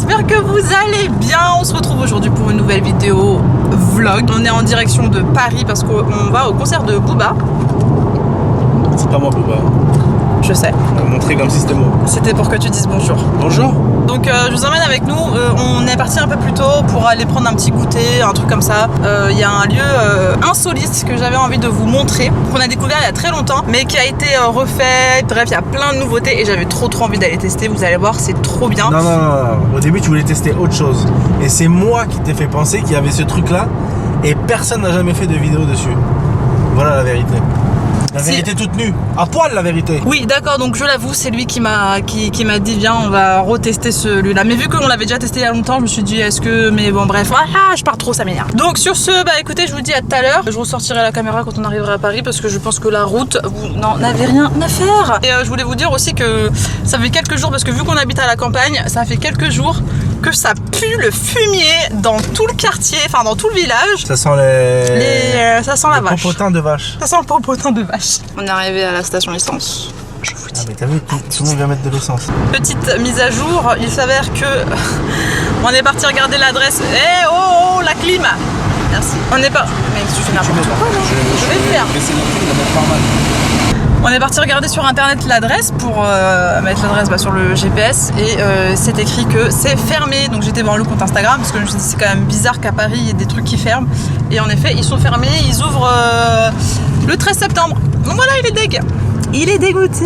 j'espère que vous allez bien. On se retrouve aujourd'hui pour une nouvelle vidéo vlog. On est en direction de Paris parce qu'on va au concert de Booba. C'est pas moi Booba. Je sais. On va montrer comme si c'était moi. C'était pour que tu dises bonjour. Bonjour. Donc je vous emmène avec nous. On est parti un peu plus tôt pour aller prendre un petit goûter, un truc comme ça. Il y a un lieu insolite que j'avais envie de vous montrer, qu'on a découvert il y a très longtemps, mais qui a été refait. Bref, il y a plein de nouveautés et j'avais trop envie d'aller tester. Vous allez voir, c'est trop bien. Non. Au début, tu voulais tester autre chose. Et c'est moi qui t'ai fait penser qu'il y avait ce truc-là. Et personne n'a jamais fait de vidéo dessus. Voilà la vérité. La vérité toute nue, à poil la vérité. Oui, d'accord, donc je l'avoue, c'est lui qui m'a dit viens, on va retester celui-là. Mais vu qu'on l'avait déjà testé il y a longtemps, je me suis dit est-ce que. Mais bon, bref, je pars trop, ça m'énerve. Donc sur ce, écoutez, je vous dis à tout à l'heure. Je ressortirai la caméra quand on arrivera à Paris parce que je pense que la route, vous n'en avez rien à faire. Et je voulais vous dire aussi que ça fait quelques jours, parce que vu qu'on habite à la campagne, ça fait quelques jours que ça pue le fumier dans tout le quartier, enfin dans tout le village. Ça sent ça sent la vache. Le popotin de vache. Ça sent le popotin de vache. On est arrivé à la station essence. Je vous dis. Ah mais t'as vu, tout le monde vient mettre de l'essence. Petite mise à jour, il s'avère que on est parti regarder l'adresse. Eh oh, la clim. Merci. On n'est pas. Mais tu fais n'importe quoi. Je vais le faire. On est parti regarder sur internet l'adresse pour mettre l'adresse sur le GPS et c'est écrit que c'est fermé. Donc j'étais voir le compte Instagram parce que je me suis dit c'est quand même bizarre qu'à Paris il y ait des trucs qui ferment. Et en effet ils sont fermés, ils ouvrent le 13 septembre. Donc voilà, il est deg. Il est dégoûté,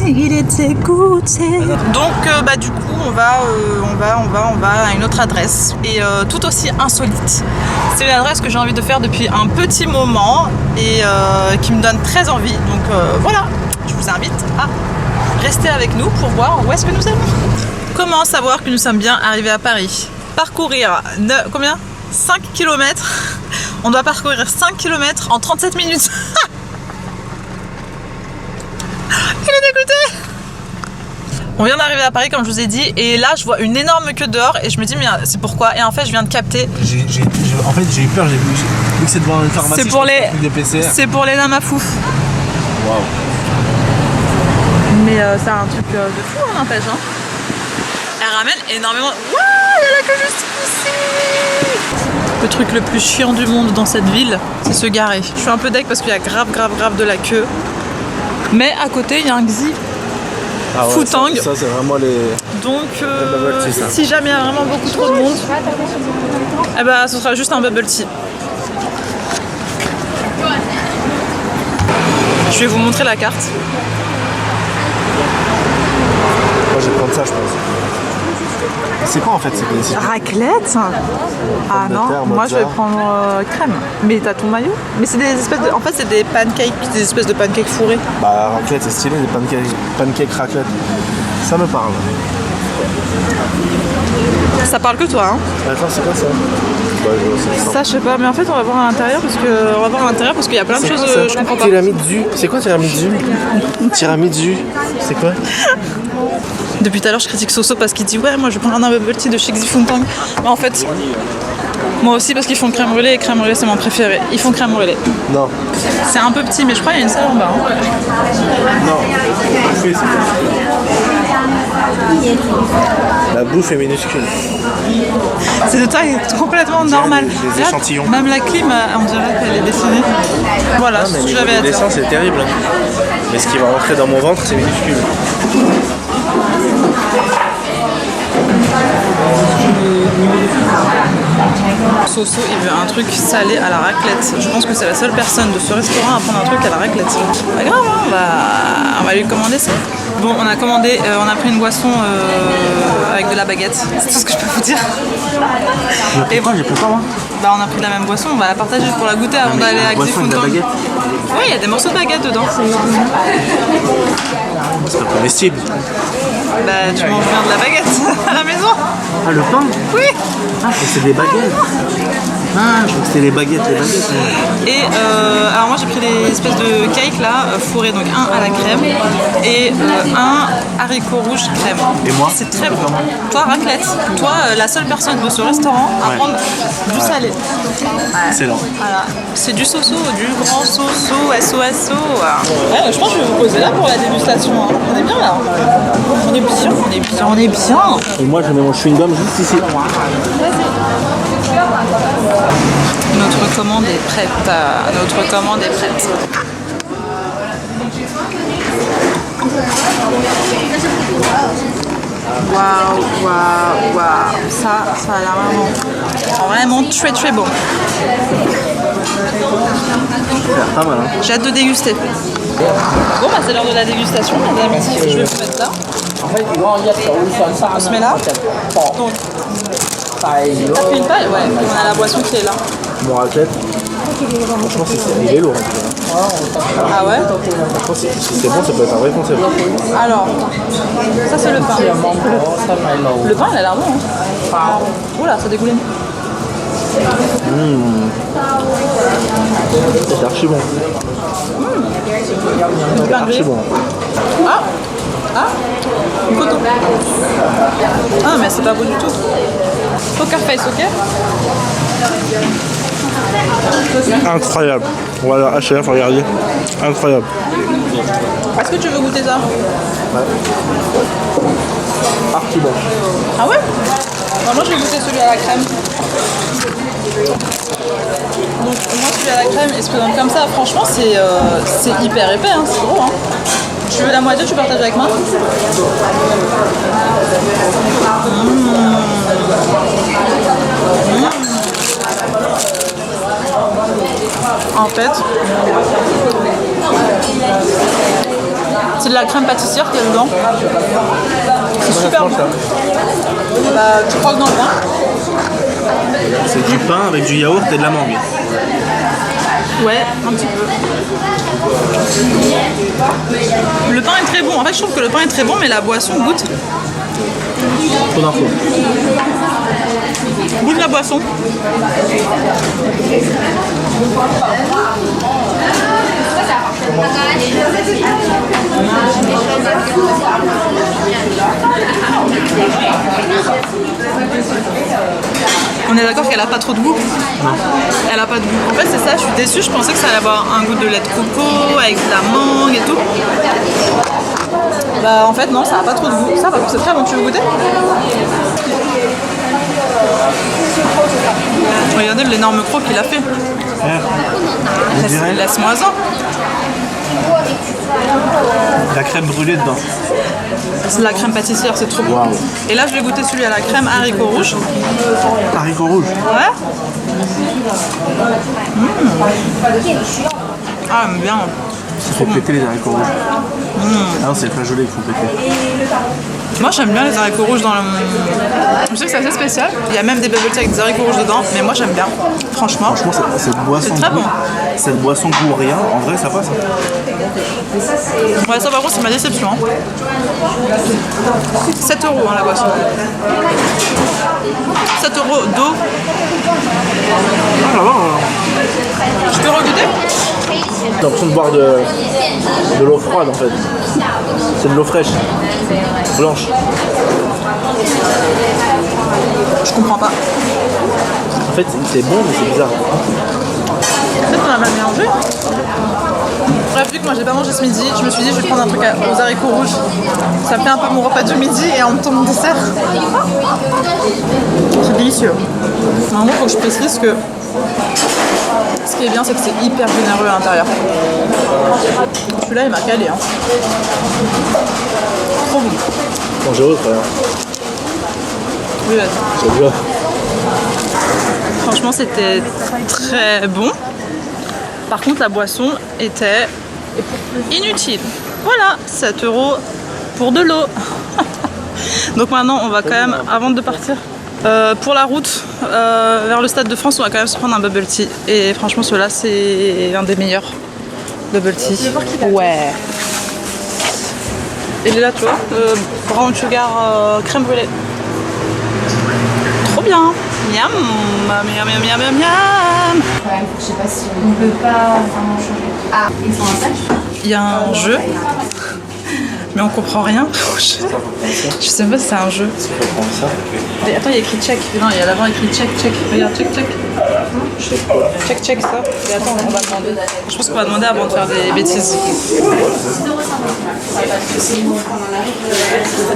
il est dégoûté. Donc du coup on va à une autre adresse et tout aussi insolite. C'est une adresse que j'ai envie de faire depuis un petit moment et qui me donne très envie. Donc voilà, je vous invite à rester avec nous pour voir où est-ce que nous allons. Comment savoir que nous sommes bien arrivés à Paris? Parcourir combien? 5 km. On doit parcourir 5 km en 37 minutes. Il est dégoûté. On vient d'arriver à Paris comme je vous ai dit et là je vois une énorme queue dehors et je me dis mais c'est pourquoi? Et en fait je viens de capter. En fait j'ai eu peur, j'ai vu que c'est devant une pharmacie. C'est pour les namafouf. Waouh. Mais c'est un truc de fou n'empêche hein. Elle ramène énormément. Waouh, il y a la queue juste ici. Le truc le plus chiant du monde dans cette ville, c'est se garer. Je suis un peu deg parce qu'il y a grave de la queue. Mais à côté il y a un Xi. Ah ouais, Foutang. Ça c'est vraiment les. Donc si jamais il y a vraiment beaucoup trop de monde, ce sera juste un bubble tea. Je vais vous montrer la carte. Moi je vais prendre ça je pense. C'est quoi en fait? Raclette? Ah non, moi je vais prendre crème. Mais t'as ton maillot? Mais c'est des espèces de. En fait c'est des pancakes, des espèces de pancakes fourrés. Bah raclette c'est stylé, des pancakes raclette. Ça me parle. Ça parle que toi hein? Attends c'est quoi ça? Ça je sais pas, mais en fait on va voir à l'intérieur parce qu'il y a plein de choses je comprends pas. Tiramisu, c'est quoi tiramisu? Tiramisu, c'est quoi? Depuis tout à l'heure je critique Soso parce qu'il dit ouais moi je vais prendre un bubble tea de chez Xi Foutang. Mais en fait moi aussi parce qu'ils font crème brûlée et crème brûlée c'est mon préféré. Ils font crème brûlée. Non. C'est un peu petit mais je crois qu'il y a une salle en bas. Hein. Non. La bouffe est minuscule. C'est de taille complètement normale. Les échantillons. Même la clim, on dirait qu'elle est dessinée. Voilà, ce que j'avais à dire. L'essence c'est terrible. Mais ce qui va rentrer dans mon ventre c'est minuscule. Soso il veut un truc salé à la raclette. Je pense que c'est la seule personne de ce restaurant à prendre un truc à la raclette. Pas grave, hein, on va lui commander ça. Bon, on a commandé, on a pris une boisson avec de la baguette. C'est tout ce que je peux vous dire. Et quoi, j'ai pris quoi moi? On a pris la même boisson, on va la partager pour la goûter avant d'aller à Xi Foutang. Oui, il y a des morceaux de baguette dedans. C'est pas comestible. Tu manges bien de la baguette à la maison. Ah, le pain? Oui. Ah, c'est des baguettes. Ah, je crois que c'était les baguettes. Et alors moi j'ai pris des espèces de cakes là, fourrés, donc un à la crème et un haricot rouge crème. Et moi? C'est très bon. Toi raclette. Toi la seule personne de ce restaurant à Ouais. prendre du salé. Excellent. Voilà. C'est du soso, du grand soso, SOSO. Ouais, je pense que je vais vous poser là pour la dégustation. Hein. On est bien là. On est bien. Et moi, je mets mon chewing-gum juste ici. Notre commande est prête. Waouh. Ça a l'air vraiment très très bon. Pas mal, hein. J'ai hâte de déguster. Bon, bah c'est l'heure de la dégustation, mesdames et messieurs. Je vais vous mettre là. On se met là. Donc, t'as pris une paille? Ouais, on a la boisson qui est là. Mon raclette. Franchement, il est lourd. Ah ouais? Franchement, si c'est bon, ça peut être un vrai concept. Alors, ça c'est le pain. Le pain, il a l'air bon. Hein. Oula, ça dégouline. C'est archi bon. Du pain grillé. Archi bon. Ah, une photo. Ah, mais c'est pas beau du tout. Poker face, ok? Incroyable. Voilà, HF, regardez. Incroyable. Est-ce que tu veux goûter ça? Archi bon. Ah ouais? Non, moi je vais goûter celui à la crème. Donc moi celui à la crème il se présente comme ça. Franchement c'est hyper épais, hein, c'est gros. Hein. Tu veux la moitié, tu partages avec moi? En fait, c'est de la crème pâtissière qu'il y a dedans. C'est super bon. Bah, tu croques dans le pain. C'est du pain avec du yaourt et de la mangue. Ouais, un petit peu. Le pain est très bon. En fait, je trouve que le pain est très bon, mais la boisson goûte. Trop d'infos. Goûte la boisson. On est d'accord qu'elle a pas trop de goût? Non. Elle a pas de goût. En fait, c'est ça, je suis déçue. Je pensais que ça allait avoir un goût de lait de coco avec de la mangue et tout. Bah, en fait, non, ça a pas trop de goût. Ça va, c'est très bon. Tu veux goûter? Regardez l'énorme croc qu'il a fait. On dirait Laisse-moi-en. la crème brûlée dedans. C'est de la crème pâtissière, c'est trop bon. Waouh. Et là, je vais goûter celui à la crème haricot rouge. Haricot rouge. Ouais. Ah, mais bien. Ça fait péter les haricots rouges. Ah non, c'est le flageolet qu'il faut péter. Moi, j'aime bien les haricots rouges dans le... Je sais que c'est assez spécial. Il y a même des bubble tea avec des haricots rouges dedans, mais moi, j'aime bien. Franchement. Franchement, cette boisson C'est très goût, bon. cette boisson goût rien, en vrai, ça passe. Ouais, ça, par contre, c'est ma déception. Hein. 7 € hein, la boisson. 7 € d'eau. Ah, ça va, hein. Je peux regoûter? J'ai l'impression de boire de l'eau froide en fait. C'est de l'eau fraîche, blanche. Je comprends pas. En fait, c'est bon, mais c'est bizarre. Peut-être qu'on a mal mélangé. Bref, vu que moi j'ai pas mangé ce midi, je me suis dit je vais prendre un truc aux haricots rouges. Ça fait un peu mon repas du midi et en même temps mon dessert. C'est délicieux. Vraiment, faut que je précise que ce qui est bien, c'est que c'est hyper généreux à l'intérieur. Celui-là, il m'a calé. Hein. Trop bon. Manger autre, alors. Oui, vas-y. C'est bien. Franchement, c'était très bon. Par contre, la boisson était inutile. Voilà, 7 € pour de l'eau. Donc maintenant, on va quand même, avant de partir, pour la route vers le Stade de France, on va quand même se prendre un bubble tea. Et franchement, celui-là, c'est un des meilleurs bubble tea. Ouais. Il est là, tu vois, brown sugar crème brûlée. trop bien. Miam, miam, miam, miam, miam, miam. Je sais pas si on peut pas vraiment changer. Ah, ils font un match. Il y a un jeu, mais on comprend rien. Je sais pas si c'est un jeu. Mais attends, il y a écrit check. Non, il y a d'abord écrit check, check. Regarde, check, check. Check, check ça. Et attends, on va demander. Je pense qu'on va demander avant de faire des bêtises.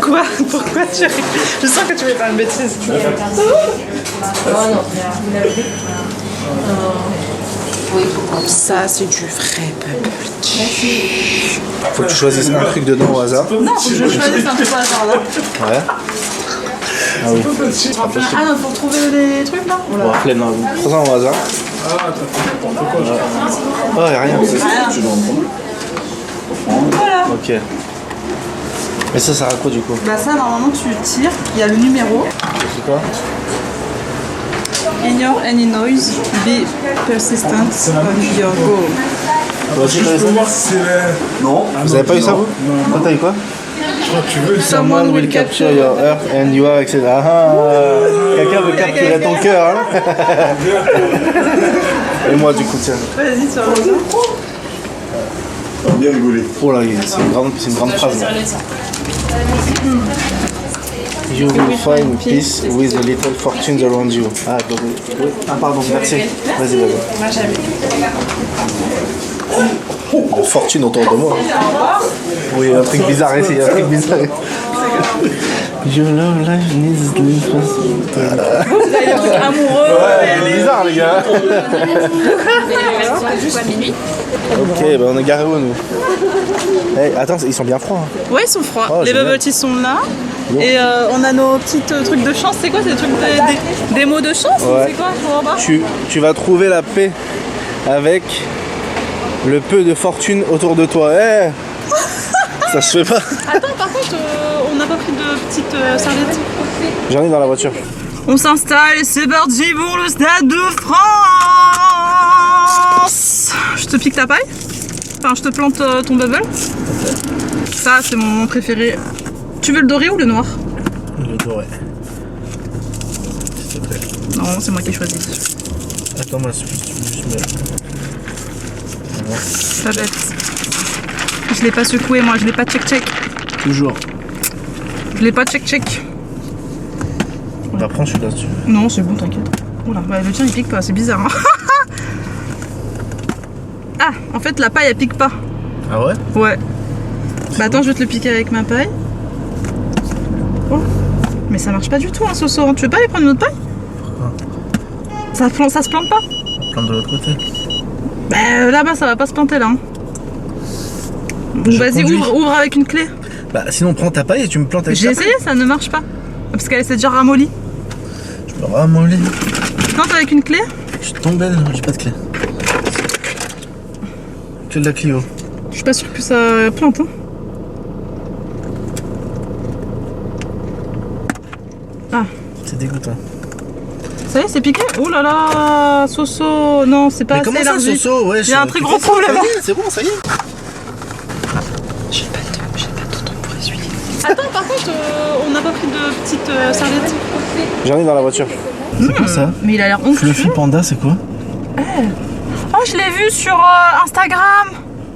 Quoi? Pourquoi tu ris? Je sens que tu veux faire une bêtise. Ça, c'est du vrai bubble tea. Faut que tu choisisses un truc dedans au hasard. Non, faut que je choisisse un truc au hasard là. Ouais. Ah oui. Ah non, faut retrouver les trucs là. Bon, flemme, non. Prends ça au hasard. Oh, y'a rien. Voilà. Ok. Mais ça sert à quoi du coup? Bah ça, normalement, tu tires. Il y a le numéro. C'est quoi? Ignore any noise. Be persistent on your goal. Toi aussi t'as eu ça? Non. Vous avez pas eu ça vous? Toi t'as eu quoi? Je crois que tu veux. Someone will capture your heart and you are etc. Quelqu'un veut capturer ton cœur hein? Et moi du coup tiens. Vas-y, sur le dos. On va bien rigoler. Oh là c'est une grande phrase. Là. You will find peace with a little fortune around you. Ah, donc, oui. Ah pardon, merci. Vas-y, vas-y. De fortune autour de moi. Oui, un truc bizarre ici, un truc bizarre. Your love life needs Amoureux. Ouais, il est bizarre les gars. Ok, bah on est garé où nous? Hey, attends, ils sont bien froids. Hein. Ouais, ils sont froids. Oh, les génial. bubble tea sont là. Bon. Et on a nos petits trucs de chance. C'est quoi? C'est des trucs des mots de chance? Ouais. C'est quoi? Je vois pas. Tu vas trouver la paix avec le peu de fortune autour de toi. Hey ça se fait pas. Attends, par contre, on n'a pas pris de petites serviettes. J'en ai dans la voiture. On s'installe et c'est parti pour le Stade de France. Je te pique ta paille. Enfin, je te plante ton bubble. Ça, c'est mon préféré. Tu veux le doré ou le noir? Le doré. S'il te plaît. Non, c'est moi qui ai choisi. Attends, moi, je juste me... Pas bête. Je l'ai pas secoué, moi. Je l'ai pas check-check. Toujours. Je l'ai pas check-check. On va prendre celui-là, si tu veux. Non, c'est bon, t'inquiète. Oula, bah, le tien il pique pas, c'est bizarre. Hein. Ah, en fait, la paille elle pique pas. Ah ouais? Ouais. Bah attends, je vais te le piquer avec ma paille. Oh. Mais ça marche pas du tout, hein, Soso. Tu veux pas aller prendre une autre paille? Pourquoi? Ça se plante pas? On plante de l'autre côté. Bah là-bas, ça va pas se planter là. Hein. Je Vas-y, conduis. ouvre avec une clé. Bah sinon, prends ta paille et tu me plantes avec J'ai ta essayé, ça ne marche pas. Parce qu'elle s'est déjà ramollie. paille. Je me ramollis. Tente avec une clé. Je suis tombé, j'ai pas de clé. Clé de la Clio. Je suis pas sûre que ça plante. Hein. Ah. C'est dégoûtant. Ça y est, c'est piqué? Oh là là, Soso, non, c'est pas Mais assez comment ça, élargi. Soso? Ouais, Il y a un très gros problème. C'est bon, ça y est. J'ai pas de temps pour essuyer. Attends, par contre, on n'a pas pris de petites serviettes. J'en ai dans la voiture. C'est quoi ça? Mais il a l'air onctueux. Fluffy Panda, c'est quoi? Oh, je l'ai vu sur Instagram.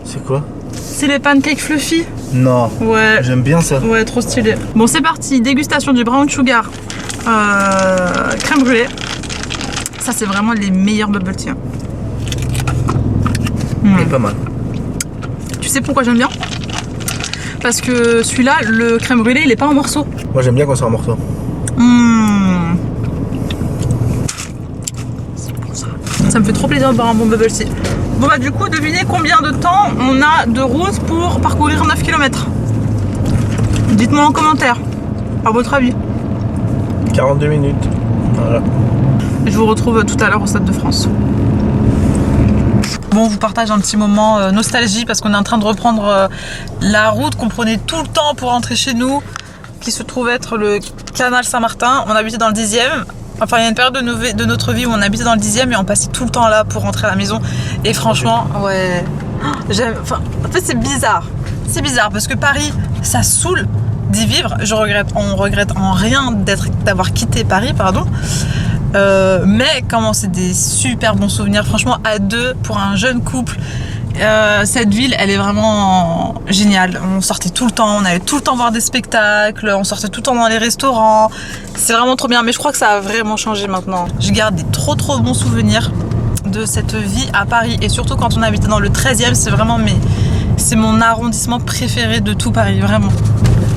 C'est quoi? C'est les pancakes fluffy. Non. Ouais. J'aime bien ça. Ouais, trop stylé. Bon, c'est parti. Dégustation du brown sugar. Crème brûlée. Ça, c'est vraiment les meilleurs bubble tea. Il est pas mal. Tu sais pourquoi j'aime bien? Parce que celui-là, le crème brûlée, il est pas en morceaux. Moi, j'aime bien quand c'est en morceaux. C'est pour ça. Ça me fait trop plaisir de boire un bon bubble tea. Bon bah du coup, devinez combien de temps on a de route pour parcourir 9 km. Dites-moi en commentaire, à votre avis. 42 minutes. Voilà. Je vous retrouve tout à l'heure au Stade de France. Bon, on vous partage un petit moment nostalgie parce qu'on est en train de reprendre la route qu'on prenait tout le temps pour rentrer chez nous, qui se trouve être le canal Saint-Martin. On habitait dans le 10e. Enfin, il y a une période de notre vie où on habitait dans le 10e et on passait tout le temps là pour rentrer à la maison. Et franchement, ouais. En fait, c'est bizarre. C'est bizarre parce que Paris, ça saoule. d'y vivre. On regrette en rien d'avoir quitté Paris, pardon. Mais comment c'est des super bons souvenirs, franchement, à deux, pour un jeune couple. Cette ville, elle est vraiment géniale. On sortait tout le temps, on allait tout le temps voir des spectacles, on sortait tout le temps dans les restaurants. C'est vraiment trop bien, mais je crois que ça a vraiment changé maintenant. Je garde des trop bons souvenirs de cette vie à Paris, et surtout quand on habitait dans le 13e, c'est mon arrondissement préféré de tout Paris, vraiment.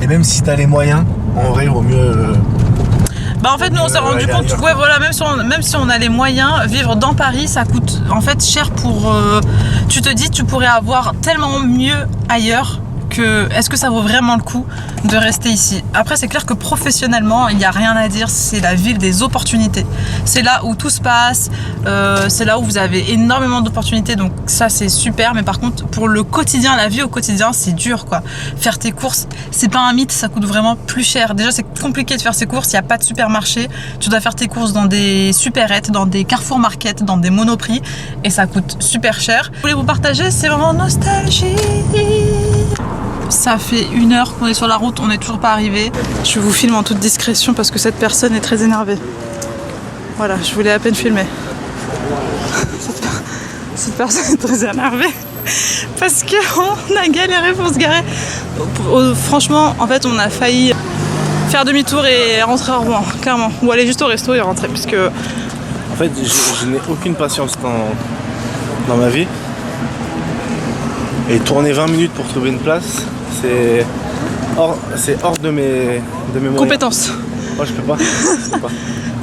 Et même si t'as les moyens, en vrai, il vaut mieux... Bah en fait nous on s'est rendu compte, ouais voilà, même si on a les moyens, vivre dans Paris ça coûte en fait cher pour... tu te dis tu pourrais avoir tellement mieux ailleurs que est-ce que ça vaut vraiment le coup de rester ici. Après c'est clair que professionnellement il n'y a rien à dire, c'est la ville des opportunités. C'est là où tout se passe, c'est là où vous avez énormément d'opportunités, donc ça c'est super. Mais par contre pour le quotidien, la vie au quotidien c'est dur quoi. Faire tes courses, c'est pas un mythe, ça coûte vraiment plus cher. Déjà c'est compliqué de faire ses courses, il n'y a pas de supermarché, tu dois faire tes courses dans des supérettes, dans des Carrefour Market, dans des Monoprix, et ça coûte super cher. Je voulais vous partager, c'est vraiment nostalgie. Ça fait 1 heure qu'on est sur la route, on n'est toujours pas arrivé. Je vous filme en toute discrétion parce que cette personne est très énervée. Voilà, je voulais à peine filmer. Cette personne est très énervée parce qu'on a galéré pour se garer. Franchement, en fait, on a failli faire demi-tour et rentrer à Rouen, clairement. Ou aller juste au resto et rentrer, puisque... En fait, je n'ai aucune patience dans ma vie. Et tourner 20 minutes pour trouver une place, c'est hors de mes moyens. Compétences. Moi, je peux pas.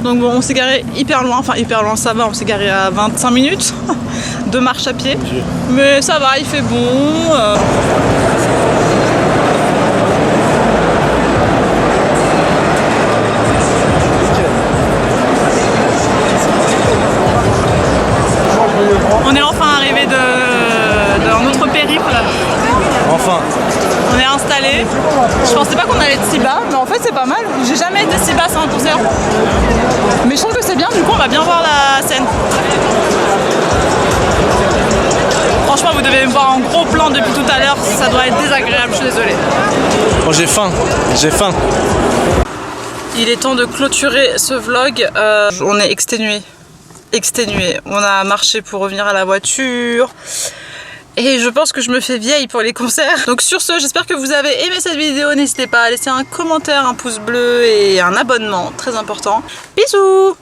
Donc bon, on s'est garé hyper loin, enfin hyper loin, ça va, on s'est garé à 25 minutes de marche à pied. Mais ça va, il fait bon. On est enfin arrivé d'un autre périple. Enfin. On est installé. Je pensais pas qu'on allait être si bas, mais en fait c'est pas mal. J'ai jamais été si bas sur un concert. Mais je trouve que c'est bien, du coup on va bien voir la scène. Franchement vous devez me voir en gros plan depuis tout à l'heure, ça doit être désagréable, je suis désolée. Oh, j'ai faim. Il est temps de clôturer ce vlog. On est exténué. On a marché pour revenir à la voiture. Et je pense que je me fais vieille pour les concerts. Donc sur ce, j'espère que vous avez aimé cette vidéo. N'hésitez pas à laisser un commentaire, un pouce bleu et un abonnement, très important. Bisous!